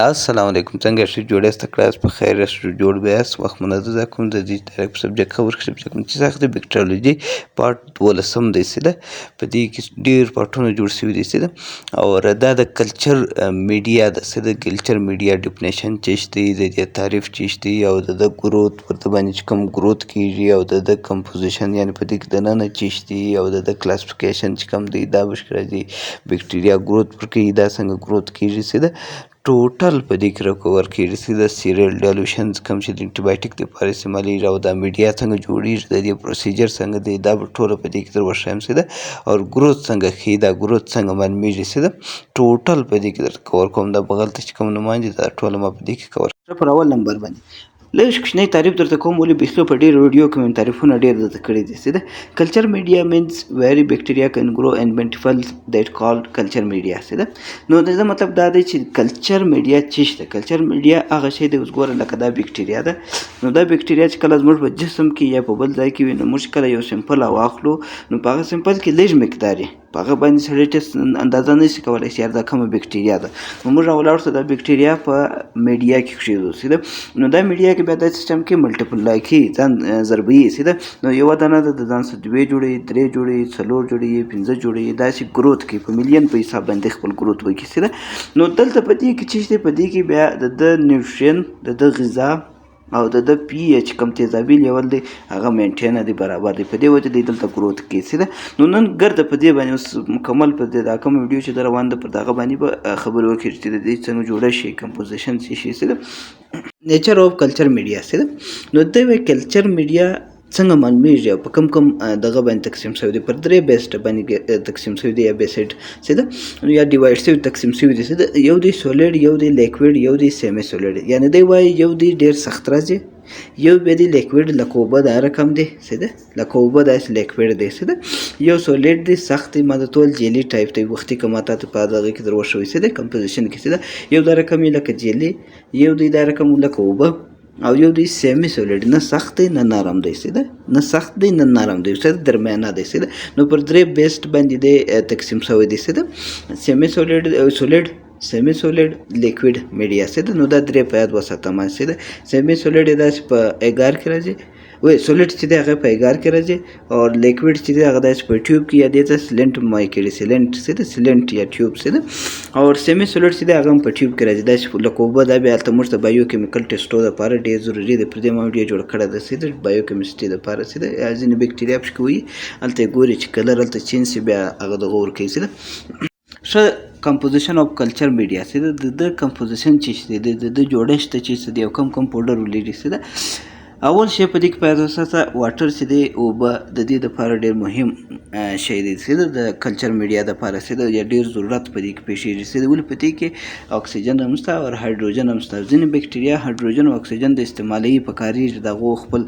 السلام علیکم څنګه یاست جوړ یاست کلاس په خیر یاست جوړ به یاست وخت منظم کوم د دې تاریخ په سبجیکټ خبر سبجیکټ چې ساخت بکټریولوژي پارت 12 دی سیده په دې کې ډیر پارتونه جوړ شوي دي سیده او دا د کلچر میډیا د سیده کلچر میډیا ډیفینیشن چشتي د دې تعریف چشتي او د گروث ورته باندې کوم گروث کیږي او د کمپوزیشن یعنی په دې کې د نن چشتي او د کلاسیفیکیشن چې کوم دی دا مشکل دي بکټریا گروث پر کې دا څنګه گروث کیږي سیده ټوټل په دې کې راکور کېږي چې د سیریل ډیلوشنز کوم چې د انټي بایوټیک لپاره استعمالیږي او دا میډیا څنګه جوړیږي د دې پروسیجر څنګه دی دا به ټوله په دې کې در وښیم چې ده او گروث څنګه ښیي دا گروث څنګه معلومیږي چې ده ټوټل په دې کې درته کور کوم دا بغل ته چې کوم نومان دي دا ټوله ما په دې کې کور پر اول نمبر باندې لږ کوچنی تعریف درته کوم ولې بیخي په ډېر ویډیو کې مې تعریفونه ډېر درته کړي دي چې ده کلچر میډیا مینز ویری بکټریا کین ګرو اینډ ملټیپل دیټ کالډ کلچر میډیا چې ده نو د مطلب دا دی چې کلچر میډیا څه شته کلچر میډیا هغه شی دی اوس ګوره لکه دا بکټریا ده نو دا بکټریا چې کله زموږ په جسم کې یا په بل ځای کې وي نو موږ کله یو سمپل واخلو نو په هغه سمپل کې لږ مقدار په هغه باندې سړی ټیسټ اندازه نشي کولی چې دا کومه بکټریا ده نو موږ راولاړو ته دا بکټریا په میډیا کې کښېږدو چې ده نو دا میډیا کې بیا دا سیسټم کې ملټیپلای کېږي ځان ضربوي چې ده نو یوه دانه ده د ځان څخه 2 جوړوي 3 جوړوي 4 جوړوي 5 جوړوي داسې ګروث کوي په میلیون په حساب باندې خپل ګروث وکړي چې ده نو دلته په دې کې چې شته په دې کې بیا د نیوټرین د غذا او د پی ایچ کم تیزابي لیول دی هغه مینټین دی برابر دی په دې وجه دی دلته گروث کیسي ده نو نن ګرد په دې باندې مکمل په دې دا کوم ویډیو چې در روان ده پر دغه باندې به خبرې وکړي چې د دې څنګه جوړه شي کمپوزیشن څه شي ده نیچر اف کلچر میډیا څه ده نو د کلچر میډیا څنګه معلومیږي او په کوم دغه باندې تقسیم شوی دی پر درې بیسټ باندې تقسیم شوی دی یا بیسټ څه ده یا ډیوایډ شوی تقسیم شوی دی څه ده یو دی سولیډ یو دی لیکویډ یو دی سیمی سولیډ یعنی دی وایي یو دی ډیر سخت راځي یو بیا دی لیکویډ لکه اوبه دا رقم دی څه ده لکه اوبه داسې لیکویډ دی څه ده یو سولیډ دی سخت دی ماده ټول جیلي ټایپ دی وختي که ما تاته په دغه کې در وښوي څه ده کمپوزیشن کې څه ده یو دا رقم یې لکه جیلي یو دی دا رقم لکه اوبه او یو دی سیمی سولیډ نه سخت دی نه نرم دی څه ده نه سخت دی نه نرم دی څه درمیانه دی څه ده نو پر درې بیسټ باندې دی تقسیم شوی دی څه ده سیمی سولیډ سولیډ سیمی سولیډ لیکویډ میډیا څه ده نو دا درې په یاد وساته ما څه ده سیمی سولیډ داسې په 11 کې راځي وای سولیډ چې دی هغه په 11 کې راځي او لیکویډ چې دی هغه داسې په ټیوب کې یا دی ته سلنټ مای کېږي سلنټ څه ده سلنټ یا ټیوب څه ده او سیمی سولیډ چې دی هغه په ټیوب کې راځي داسې لکه اوبه دا بیا هلته موږ ته بایو کیمیکل ټیسټو دپاره ډېر ضروري دی پر دې ما ویډیو جوړه کړې ده څه ده بایو کیمسټري دپاره څه ده ځینې بکټریا پکې وي هلته یې ګوري چې کلر هلته چینج شي بیا هغه دغه ورکوي څه ده ښه کمپوزیشن اف کلچر میډیا څه ده د کمپوزیشن چې دی د جوړښت چې څه دی او کوم پوډر ولري څه ده اول شی په دې کې پیدا اساسه واټر چې دی اوبه د دې دپاره ډېر مهم شی دی چې د کلچر میډیا دپاره چې د ډېر ضرورت په دې کې پیښیږي چې ولې په دې کې اکسیجن هم شته او هایدروجن هم شته ځینې بکټریا هایدروجن او اکسیجن د استعمالوي په کارېږي د هغو خپل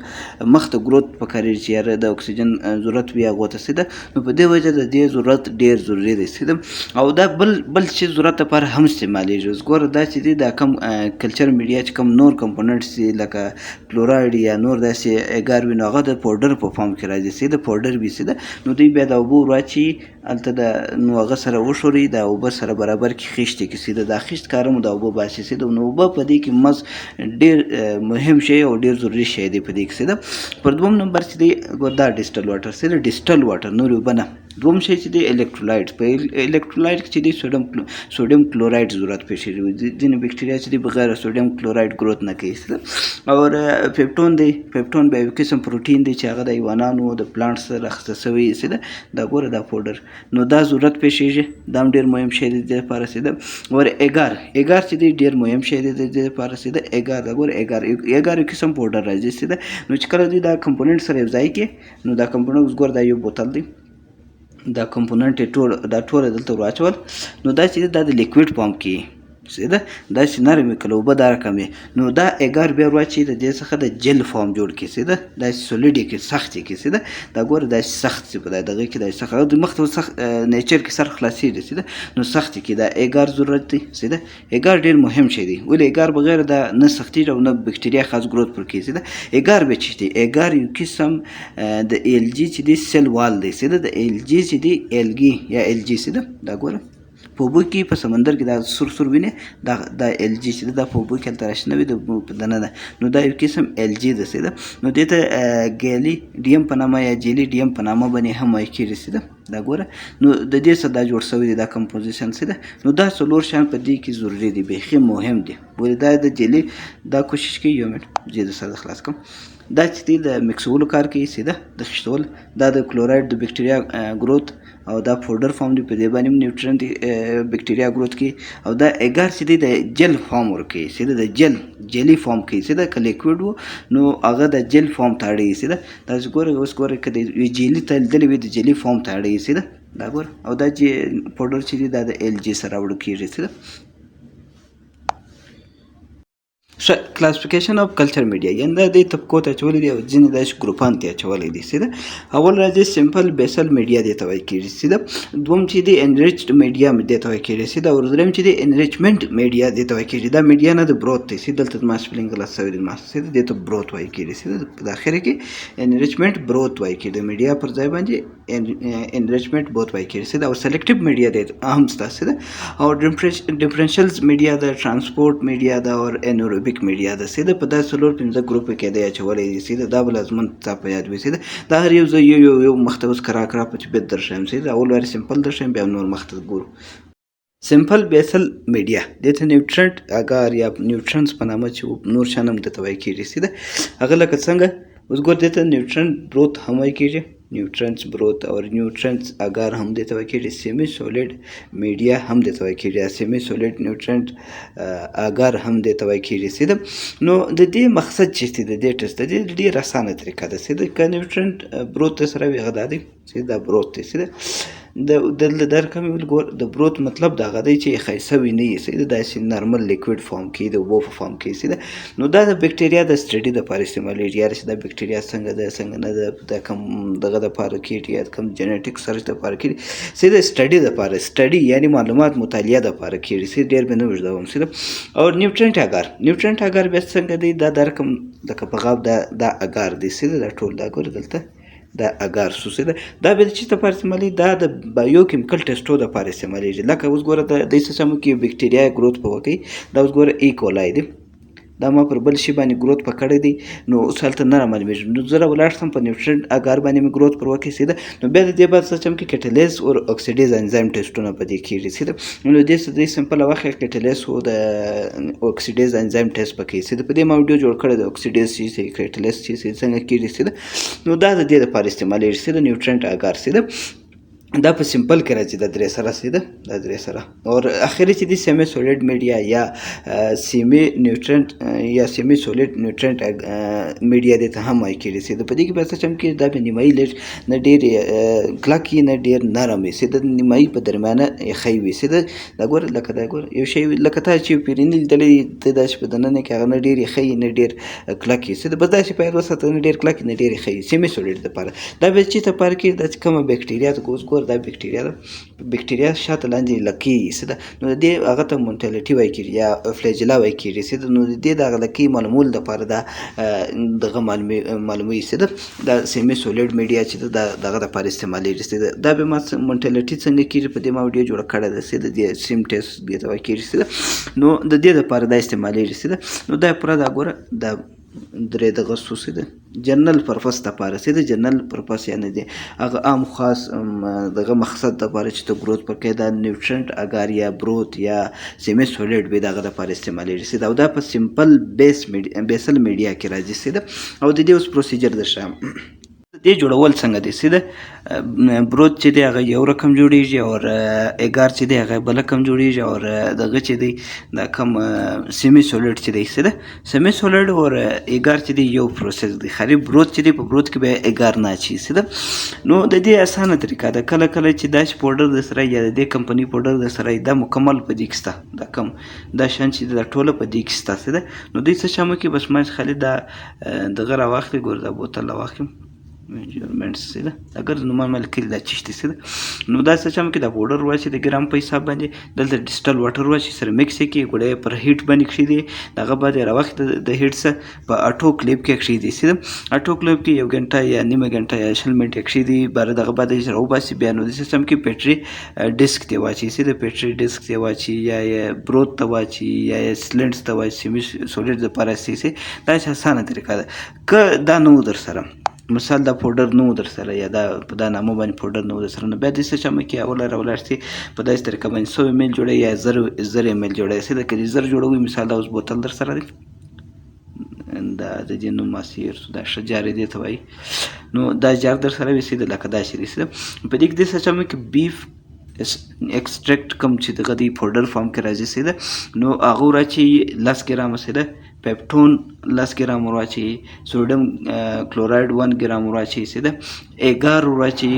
مخ ته ګروث په کارېږي چې یاره د اکسیجن ضرورت وي هغو ته څه ده نو په دې وجه د دې ضرورت ډېر ضروري دی څه ده او دا بل شي ضرورت لپاره هم استعمالېږي اوس ګوره دا چې دی دا کم کلچر میډیا چې کوم نور کمپوننټس دي لکه فلوراید یا نور داسې اګار وي نو هغه د پوډر په فارم کې راځي چې د پوډر وي چې ده نو دوی بیا د اوبو ورواچي هلته نو هغه سره وښوري د اوبه سره برابر کې خیشتې کې چې دا خیشت کاره مو د اوبه باسي چې نو اوبه په دې کې مز ډېر مهم شی او ډېر ضروري شی دی په دې کې چې ده پر دوم نمبر چې دی دا ډیسټل واټر چې ډیسټل واټر نور اوبه نه دوم شی چې دی الکترولایټ په الکترولایټ کې چې دی سوډیم کلورایډ ضرورت پیښیږي ځینې بکټریا چې دی بغیر سوډیم کلورایډ ګروث نه کوي او پیپټون دی پیپټون به یو قسم پروټین دی چې هغه د حیوانانو د پلانټ سره اخیسته شوی چې ده دا ګوره دا پوډر نو دا ضرورت پیښیږي دا هم ډېر مهم شی دی د دې لپاره چې ده ور اګار چې دی ډېر مهم شی دی د دې لپاره چې ده اګار دا ګوره اګار یو قسم پوډر راځي چې ده نو چې کله دوی دا کمپوننټ سره یو ځای کې نو دا کمپوننټ اوس ګوره دا یو بوتل دی دا کمپوننټ دا ټول دلته ور نو دا چې دا د لیکویډ فارم کې څه ده دا چې نرم وي کله اوبه دا رقم وي نو دا اګار بیا ورواچي د دې څخه د جل فارم جوړ کړي څه ده داسې سولیډ یې کړي سخت یې کړي څه ده دا ګوره داسې سخت شي په دغه کې داسې سخت د مخ ته سخت نیچر کې سر خلاصېږي څه ده نو سخت یې کړي دا اګار ضرورت دی څه ده اګار ډېر مهم شی دی ولې اګار بغیر دا نه سختېږي او نه بکټریا خاص ګروث پر کوي څه ده اګار به چې دی اګار یو قسم د ایل جي چې دی سیل وال دی څه ده د ایل جي چې دی ایلګي یا ایل جي څه ده دا ګوره په اوبو کې په سمندر کې دا سور وینې دا الجی چې دا په اوبو کې هلته راشنه وي د دننه نو دا یو قسم الجی ده څه ده نو دې ته ګیلیډیم په نامه یا جیلیډیم په نامه باندې هم وایي کېږي څه ده دا ګوره نو د دې څخه دا جوړ شوی دی دا کمپوزیشن څه ده نو دا څلور شیان په دې کې ضروري دي بیخي مهم دي ولې دا د جیلی دا کوشش کوي یو منټ زه د سره خلاص کوم دا چې دی د مکسولو کار کوي څه ده د خښتول دا د کلوراید د بکټریا گروث او دا پوډر فارم دی په دې باندې نیوټرینټ بکټریا گروث کوي او دا اګار چې دی د جل فارم ورکوي څه ده د جلی فارم کوي څه ده که لیکویډ و نو هغه د جل فارم ته اړوي څه ده دا اوس ګوره که د جیلي ته لیدلی وي د جلی فارم ته اړوي څه ده دا ګوره او دا پوډر چې دی دا د ایل جی سره راوړل کېږي څه ده کلاسیفیکیشن اف کلچر میډیا یعنې دا دې طبقو ته اچولی دي او ځینې داسې ګروپانو ته اچولی دي څه ده اول راځي سمپل بیسل میډیا دې ته وایي کېږي څه ده دوم چې دی انریچډ میډیا دې ته وایي کېږي څه ده او درېیم چې دی انریچمنټ میډیا دې ته وایي کېږي دا میډیا نه د بروت دی څه دلته زما سپلینګ غلط شوی دی څه ده دې ته بروت وایي کېږي څه ده په اخره کې انریچمنټ بروت وایي کېږي د میډیا پر ځای باندې انریچمنټ بروت وایي کېږي څه ده او سلیکټیو میډیا دی هم شته څه ده او ډیفرنشلز میډیا ده ټرانسپورټ میډیا ده او انوروبیک میډیا ده څه ده په دا څلور پنځه ګروپو کې دی اچولی دي څه ده دا به لازمن تا په یاد وي څه ده دا هر یو زه یو مخته اوس کرا په چې بیا درښیم څه ده اول وارې سمپل درښیم بیا نور مخته ګورو سمپل بیسل میډیا دې ته نیوټرنټ اګار یا نیوټرنس په نامه چې نور شان هم درته وایي کېږي څه ده هغه لکه څنګه اوس ګور دې ته نیوټرنټ بروت هم وایي کېږي نیوټرنس بروت او نیوټرنس اګار هم دې ته وایي کېږي سیمی سولیډ میډیا هم دې ته وایي کېږي سیمی سولیډ نیوټرنٹ اګار هم دې ته وایي کېږي څه ده نو د دې مقصد چې د دې ټسټ د دې ډېر اسانه طریقه ده څه ده که نیوټرنټ بروت سره وي هغه دا دی چې دا بروت دی څه ده د درکمې ول ګور د بروت مطلب دا غدی چې خیسه وي نه یې څه ده داسې نارمل لیکویډ فارم کې د اوبو په فارم کې څه ده نو دا د بکټریا د سټډي دپاره استعمالیږي یاره چې دا بکټریا څنګه ده څنګه نه ده دا کوم دغه دپاره کېږي یا کوم جنیټیک سرچ دپاره کېږي څه ده سټډي دپاره سټډي یعنې معلومات مطالعه دپاره کېږي څه ډېر به نه اوږدوم څه ده او نیوټرنټ اګار بیا څنګه دی دا رقم لکه په غاب دا اګار دی څه ده دا ټول دا ګوره دلته دا اګار سوسه ده دا به د چی لپاره استعمالي دا د بایو کیمیکل ټسټو لپاره استعمالیږي لکه اوس ګوره د سیستم کې بکټریا گروث په وکي دا اوس ګوره ایکولای دی دا ما پر بل شي باندې گروث پکړی دی نو اوس هلته نه رامعلومېږي نو زه راولاړ شم په نیوټرنټ اګار باندې مې گروث پر وکړي څه ده نو بیا د دې بعد سیستم کې کټلیز او اکسیډیز انزایم ټسټونه په دې کېږي څه ده نو دې سمپل واخې کټلیز او د اکسیډیز انزایم ټسټ پکې څه ده په دې ما ویډیو جوړ کړی د اکسیډیز چې کټلیز چې څنګه کېږي څه ده نو دا د دې لپاره استعمالیږي څه ده نیوټرنټ اګار څه ده دا په سمپل کې راځي د درې سره څه ده دا درې سره او اخري چې دي سیمی سولیډ میډیا یا سیمی نیوټرنټ یا سیمی سولیډ نیوټرنټ میډیا دې ته هم وایي کېږي څه ده په دې کې بیا څه چم کې دا به نیمایي لږ نه ډېر کلک وي نه ډېر نرم وي څه ده نیمایي په درمیانه یخی وي څه ده دا ګوره لکه دا ګوره یو شی لکه تا چې پیریني لیدلی ته داسې په دننه کې هغه نه ډېر یخی نه ډېر کلک وي څه ده بس داسې په یاد وساته نه ډېر کلک نه ډېر یخی وي سیمی سولیډ دپاره دا بیا چې دپاره کېږي دا چې کومه بکټریا ته اوس ګوره دا بکټریا ده بکټریا شاته لاندې لکې څه ده نو د دې هغه ته مونټیلیټي وایي کېږي یا فلیجلا وایي کېږي څه ده نو د دې دغه لکې معلومولو دپاره دا دغه معلوموي څه ده دا سیمی سولیډ میډیا چې ده دغه دپاره استعمالیږي څه ده دا بیا ما مونټیلیټي څنګه کېږي په دې ما ویډیو جوړه کړې ده څه ده د سیم ټیسټ دې ته وایي کېږي څه ده نو د دې دپاره دا استعمالیږي څه ده نو دا پوره دا ګوره دا درې دغه څه څه ده جنرل پرپس دپاره څه ده جنرل پرپس یعنې د هغه عام خاص دغه مقصد دپاره چې ته گروث ورکوې دا نیوټرنټ اګار یا بروت یا سیمی سولیډ وي د هغه دپاره استعمالیږي څه ده او دا په سمپل بیسل میډیا کې راځي څه ده او د دې اوس پروسیجر درښیم دې جوړول څنګه دی څه ده بروت چې دی هغه یو رقم جوړیږي او اګار چې دی هغه بل رقم جوړیږي او دغه چې دی دا کوم سیمی سولیډ چې دی څه ده سیمی سولیډ او اګار چې دی یو پروسس دی خالي بروت چې دی په بروت کې به اګار نه اچي څه ده نو د دې اسانه طریقه ده کله کله چې داسې پوډر د سره یا د دې کمپنۍ پوډر د سره دا مکمل په دې کې شته دا کم دا شان چې دا ټوله په دې کې شته څه ده نو دوی څه شامه کې بس ما خالي دا دغه راواخلي ګور دا بوتل راواخلم میجرمنټس سیده اگر نو معلومه کړي دا چشتي سیده نو دا څه چم کې دا پوډر واچي د ګرام په حساب باندې دلته ډیسټل واټر واچي سره مکس کې ګړې پر هیټ باندې کړي دي دغه باندې راوخت د هیټ سره په اټو کلیپ کې کړي دي سیده اټو کلیپ کې یو غنټه یا نیمه غنټه یا شل منټه کړي دي بار دغه باندې راو باسي بیا نو د سیستم کې بیټري ډیسک ته واچي سیده بیټري ډیسک ته واچي یا بروت ته واچي یا سلنټس ته واچي سولید د پاراسي سي دا اسانه طریقه ده که دا نو در سره مثال دا پوډر نو در سره یا دا په دا نامه باندې پوډر نو در سره نو بیا دې څه چمه کې اوله راولاړسي په داسې طریقه باندې 100 ml جوړه یا 1000 ml جوړه سي دا کې 1000 جوړوي مثال دا اوس بوتل در سره دی دا د دې نو ماسیر دا شجارې دی ته وایي نو دا جار در سره وي سي د لکه دا شری سي په دې کې د څه چمه کې بیف ایکسټریکټ کم چې دغه دی پوډر فارم کې راځي سي ده نو هغه راچی 10 ګرام سي ده پیپټون 10 ګرام راچی سوډیم کلوراید 1 ګرام راچی سي ده 11 راچی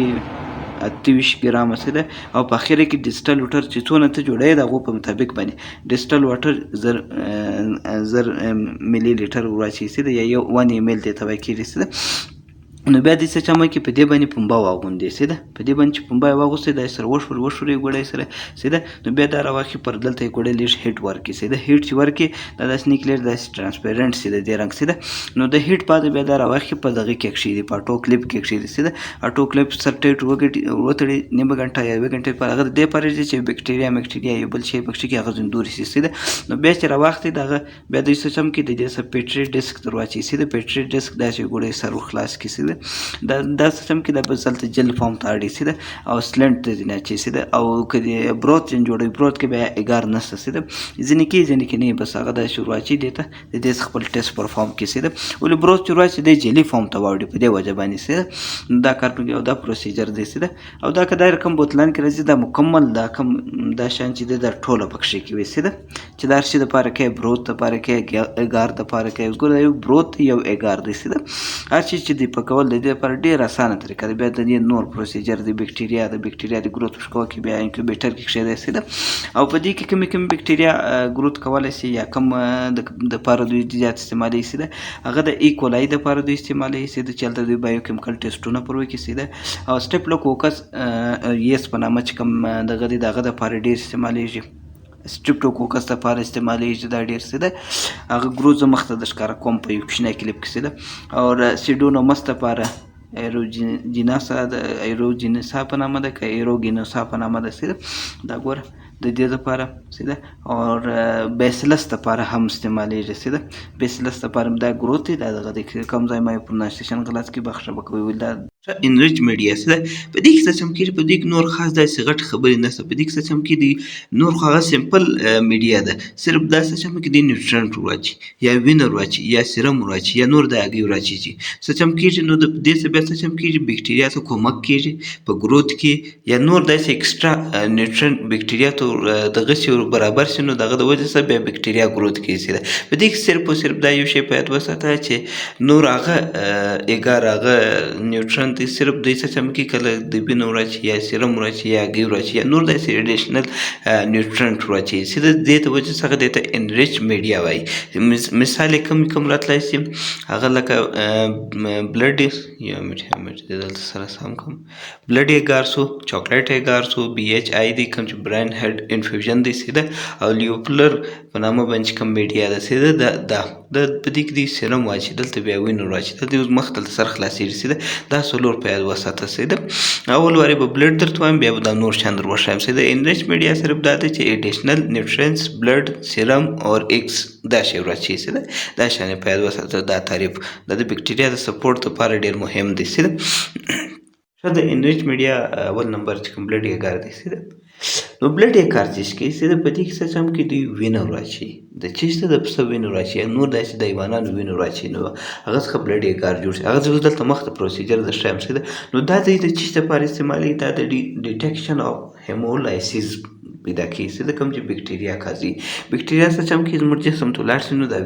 28 ګرام سي ده او په اخر کې ډیجیټل واټر چې څونه ته جوړې دغه په مطابق باندې ډیجیټل واټر 1000 ملي لیټر راچی سي ده یا 1 ml ته توای کېږي سي ده نو بیا دې څه چمه کې په دې باندې پنبه واغوندې سي ده په دې باندې چې پنبه یې واغوستې دا سره وشورې ګوړی سره سي ده نو بیا دا راواخلي پر دلته یې ګوړی لږ هیټ ورکړي سي ده هیټ چې ورکړي دا داسې نیکلیر داسې ټرانسپیرنټ سي ده دې رنګ سي ده نو د هیټ بعد بیا دا راواخلي په دغه کې کښېږدي په اټو کلیپ کې کښېږدي سي ده اټو کلیپ سر ټیټ وتړي نیمه غنټه یا 1 غنټې پر هغه د دې پاره چې بکټریا یو بل شی پکښې کې هغه زندوري سي ده نو بیا چې راواخلي دغه بیا د څه چم کې د دې سره بیټري ډیسک در واچي سي ده بیټري ډیسک داسې ګوړی سر خلاص کې سي ده دا سیستم کې د بسلته جل فارم ته اړي سي ده او سلنټ ته نه چي سي ده او کدي بروت جن جوړي بروت کې بیا 11 نسته سي ده ځینې کې نه بس هغه د شروعاتي دیته د دې خپل ټیسټ پرفارم کې سي ده ولې بروت شروعاتي د جلی فارم ته واړي په دې وجه باندې سي ده دا کار په دا پروسیجر دی سي ده او دا کدا رقم بوتلان کې راځي دا مکمل دا کم دا شان چې د ټوله پکښې کې وي سي ده چې دا شي د پاره کې بروت د پاره کې 11 د پاره کې ګور یو بروت یو 11 دی سي ده هر چی چې دی په کول د دې پر ډیر اسانه طریقه ده بیا د دې نور پروسیجر د بکټریا د ګروث وشکو کې بیا انکیوبیټر کې کښېدای سي ده او په دې کې کوم بکټریا ګروث کولای سي یا کوم د پاره دوی زیات استعمالي سي ده هغه د ایکولای د پاره دوی استعمالي سي ده چلته دوی بایوکیمیکل ټیسټونه پروي کې سي ده او سټیپلوکوکس یس په نامه چې کوم دغه د پاره ډیر استعماليږي سټریپټوکوکس لپاره استعمالیږي دا ډیر څه ده هغه ګروز مخته د ښکاره کوم په یو کوچنی کلیپ کې څه ده او سیډونومس لپاره ایروجینسا په نامه ده که ایروګینوسا په نامه ده څه ده دا ګوره د دې لپاره څه ده او بیسلس لپاره هم استعمالیږي څه ده بیسلس لپاره دا ګروث دی دا دغه د کوم ځای ما پرونانسیشن غلط کې بخښه وکوي ول دا انریچ میډیا څه ده په دې کې څه چم کېږي په دې کې نور خاص داسې غټ خبرې نشته په دې کې څه چم کېږي نور خو هغه سمپل میډیا ده صرف دا څه چم کې د نیوټرنټ واچي یا وینر واچي یا سیرم واچي یا نور د هغې واچي چې څه چم کېږي نو د دې څه بیا څه چم کېږي بکټریا ته کومک کېږي په ګروث کې یا نور داسې ایکسټرا نیوټرنټ بکټریا ته دغسې برابر شي نو دغه د وجې څخه بیا بکټریا ګروث کېږي ده په دې کې صرف او صرف دا یو شی په یاد وساته چې نور هغه هغه نیوټرنټ دی صرف دوی څه چم کې کله د وینو راچي یا سیرم راچي یا هګۍ راچي یا نور داسې اډیشنل نیوټرنټ راچي چې د دې د وجې څخه دې ته انریچ میډیا وایي مثال یې کوم راتلی شي هغه لکه بلډ یا میټ دلته سره سم کوم بلډ یې ګارسو چاکلیټ یې ګارسو BHI دی کوم چې براین هیډ انفیوژن دی سي ده او لیوپلر په نامه باندې کوم میډیا ده سي ده دا په دې کې د سیرم واچي دلته بیا وینو راچي دلته اوس مخ دلته سر خلاصېږي سي ده دا څلور په یاد وساته سي ده اول وارې به بلډ درته وایم بیا به دا نور شیان در وښایم سي ده انریچ میډیا صرف دا دی چې ایډیشنل نیوټرینټس بلډ سیرم اور ایکس دا شی راچي سي ده دا شیان په یاد وساته دا تعریف د بکټریا د سپورټ لپاره ډېر مهم دی سي ده د انریچ میډیا اول نمبر چې کوم بلډ یې کار دی سي ده نو بلډ یې کار چې کوي سي ده په دې کې څه چم کې دوی وینه راچي د چیسته د پسه وینو راچي نور داسې د حیوانانو وینو راچي نو هغه څخه بلډ یې کار جوړ شي هغه زه دلته مخته پروسیجر د ښیم سي ده نو دا د چیسته لپاره استعمالي دا د ډیټیکشن اف هیمولایسیس پیدا کیږي چې د کوم چې بکټریا کازي بکټریا څه چم کې زموږ جسم ته لاړ شي نو دا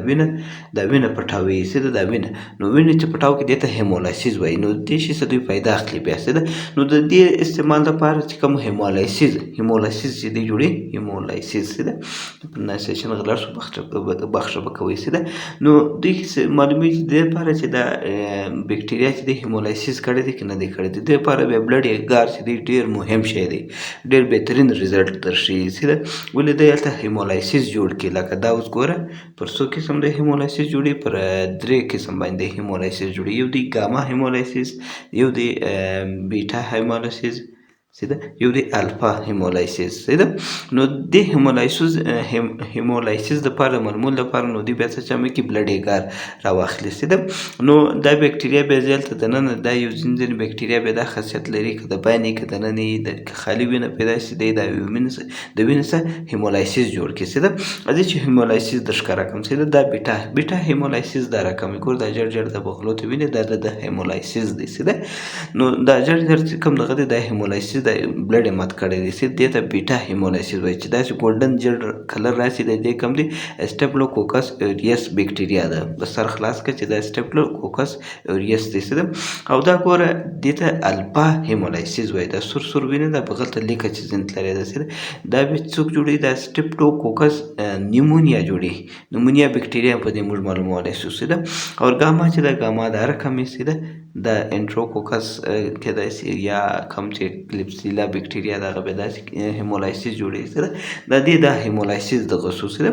وینه پټوي چې دا وینه نو وینه چې پټاو کې دې ته هیمولایسیس وایي نو دې شي څه دوی پیدا اخلي بیا چې نو د دې استعمال لپاره چې کوم هیمولایسیس چې دی جوړي هیمولایسیس چې پرونانسیشن غلط شو بخښه به کوي چې نو دوی معلومیږي د دې لپاره چې دا بکټریا چې د هیمولایسیس کړی دی که نه دی کړی دی د لپاره بیا بلډ ګار چې دی ډېر مهم شی دی ډېر بهترین ریزلټ درشي چې ولې دی هلته هیمولایسیس جوړ کړي لکه دا اوس ګوره پر څو قسم د هیمولایسیس جوړي پر 3 قسم باندې هیمولایسیس جوړي یو دی ګاما هیمولایسیس یو دی بیټا هیمولایسیس یو دی الفا هیمولایسیس نو د هیمولایسیس لپاره معلومول لپاره نو دی بیا څه چمه کې بلډ ګار راواخلي نو دا بکټریا بیا ځلته دننه دا یو ځینې بکټریا بیا دا خاصیت لري که د باندې که دننه د خالي وینه پیدا شي دی د وینې څخه هیمولایسیس جوړ کړي راځي چې هیمولایسیس در ښکاره کړم دا بیټا هیمولایسیس دا رقم ګور دا جړ د بغلو ته وینې دا د هیمولایسیس دی نو دا جړ کوم دغه دی د هیمولایسیس د بلډ مات کړی دی چې دې ته بیټا هیمولایسیس وایي چې داسې ګولډن جړ کلر راشي د دې کوم دی سټیپلوکوکس اوریس بکټریا ده بس سر خلاص کړه چې دا سټیپلوکوکس اوریس دی او دا ګوره دې ته الفا هیمولایسیس وایي دا سور وینه دا بغل ته لیکه چې زنت لري دا به څوک جوړي دا سټیپلوکوکس نیمونیا جوړي نیمونیا بکټریا په دې موږ معلومولای شو او ګاما چې دا ګاما دا رقم یې د انټروکوکس کېدای شي یا کوم چې کلیپسیلا بکټریا دغه به داسې هیمولایسیس جوړوي د دې دا هیمولایسیس دغه خصوصي ده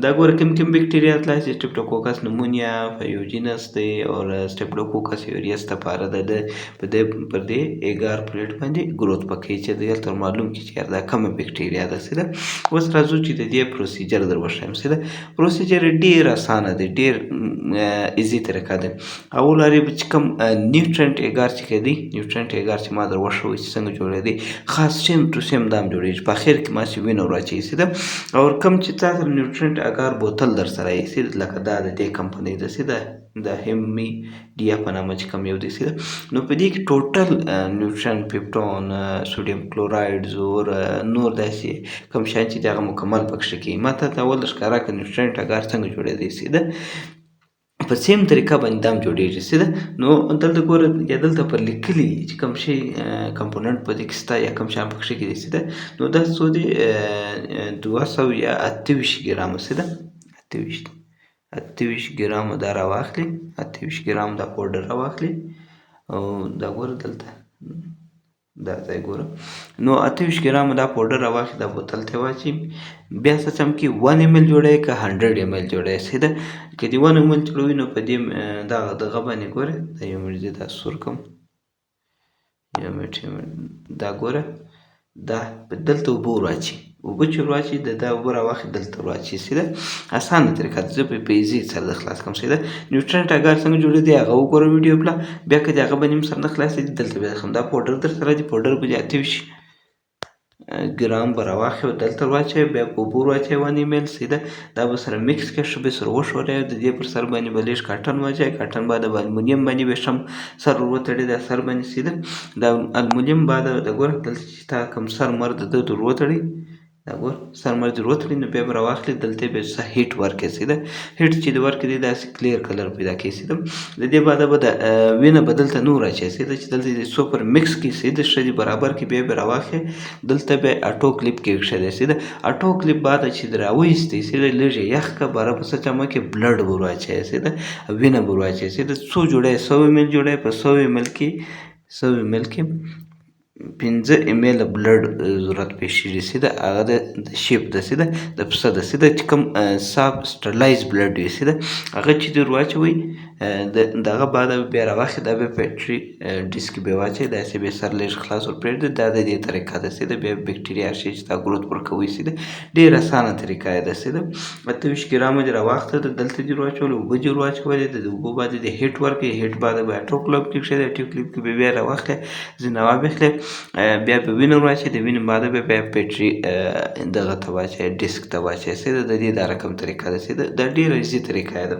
دا ګوره کوم بکټریا تلای شي سټیپټوکوکس نمونیا فیوجینس دی او سټیپټوکوکس اوریس لپاره د پر دې اګار پلیټ باندې گروث پکې چې د تر معلوم کی چې دا کوم بکټریا ده اوس راځو چې د دې پروسیجر در وښیم چې پروسیجر ډیر اسانه دی ډیر ایزی طریقه ده اول لري چې کوم نیوټرنټ اګار چې کېدی نیوټرنټ اګار چې ما در وښوي چې څنګه جوړېدی خاص سیم ټو سیم دام جوړېږي په اخر کې ما چې وینه وراچوي او کوم چې تا سره نیوټرنټ اګار بوتل در سره یې لکه دا د دې کمپنۍ ده د هیمی ډیا په نامه چې کوم یو دی نو په دې کې ټوټل نیوټرن پیپټون سوډیم کلورایډز او نور داسې کوم شیان چې دغه مکمل پکښې کېږي ما ته اول ښکاره کړه نیوټرنټ اګار څنګه جوړېدی په سیم طریقه باندې دام جوړېږي نو دلته ګوره یا دلته پر لیکلي چې کوم شی کمپوننټ په دې کې شته یا کوم شیان پکښې کېدی نو دا څو دی 200 یا 28 ګرامه 28 ګرامه دا راواخلي 28 ګرام دا پوډر راواخلي او دا ګوره دلته دا ځای ګوره نو 28 ګرامه دا پوډر راواخلي دا بوتل ته واچوي بیا څه چم کې 1 ml جوړوي که 100 ml جوړوي که دې 1 ml جوړوي نو په دې دغه باندې ګوره دا یو منټ دا سور کوم یو منټ دا ګوره دا دلته اوبه ورواچي اوبه چې ورواچي دا اوبه راواخلي دلته ورواچي اسانه طریقه ده زه په ایزي سره د خلاص کوم نیوټرنټ اګار څنګه جوړېدی هغه وګوره ویډیو بله بیا که د هغه باندې هم سر نه خلاصېږي دلته بیا ښیم دا پوډر در سره دی پوډر به دې 28 ګرام به راواخلي او دلته ورواچوي بیا په اوبو ورواچوي 1 ml دا به سره میکس کړي ښه به سره وښوروي د دې پر سر باندې به لږ کاټن واچوي کاټن بعد به المونیم باندې به شم سر ور وتړي دا سر باندې دا المونیم بعد د ګوره دلته چې تا کوم سر مرد د ور وتړي دا ګور سر مرد ور وتړي نو بیا به راواخلي دلته به څه هیټ ورکړي هیټ چې د ورکړي داسې کلیر کلر پیدا کوي د دې بعد به د وینه به دلته نور اچوي چې دلته سوپر مکس کړي د ښه برابر کړي بیا به راواخلي دلته به اټو کلیپ کې ایښی دی اټو کلیپ بعد چې د راویستې لږ یې یخ که باره په څه چمه کې بلډ به ور واچوي وینه به ور واچوي څو جوړی 100 ml جوړی په 100 ml کې 15 ml بلډ ضرورت پیښیږي هغه د شیپ د پسه د چې کوم صاف سټرلایز بلډ وي هغه چې دې ور واچوئ دغه بعد بیا راواخلي دا بیا پیټري ډیسک کې بیا واچوئ داسې بیا سر لږ خلاص ور پرېږدئ دا د دې طریقه ده بیا بکټریا شي چې دا ګروث ورکوي ډېره اسانه طریقه یې ده 28 ګرامه دې راواخله دلته دې ور واچولې اوبه دې ور واچولې د اوبو بعد دې هیټ ورکړئ هیټ بعد به اټو کلیپ کې ایښی دی اټو کلیپ کې بیا راواخلئ ځینې واخلئ بیا به وینه ور واچوئ د وینې بعد بیا پیټري دغه ته واچوئ ډیسک ته واچوئ د دې دا رقم طریقه ده دا ډېره ایزي طریقه ده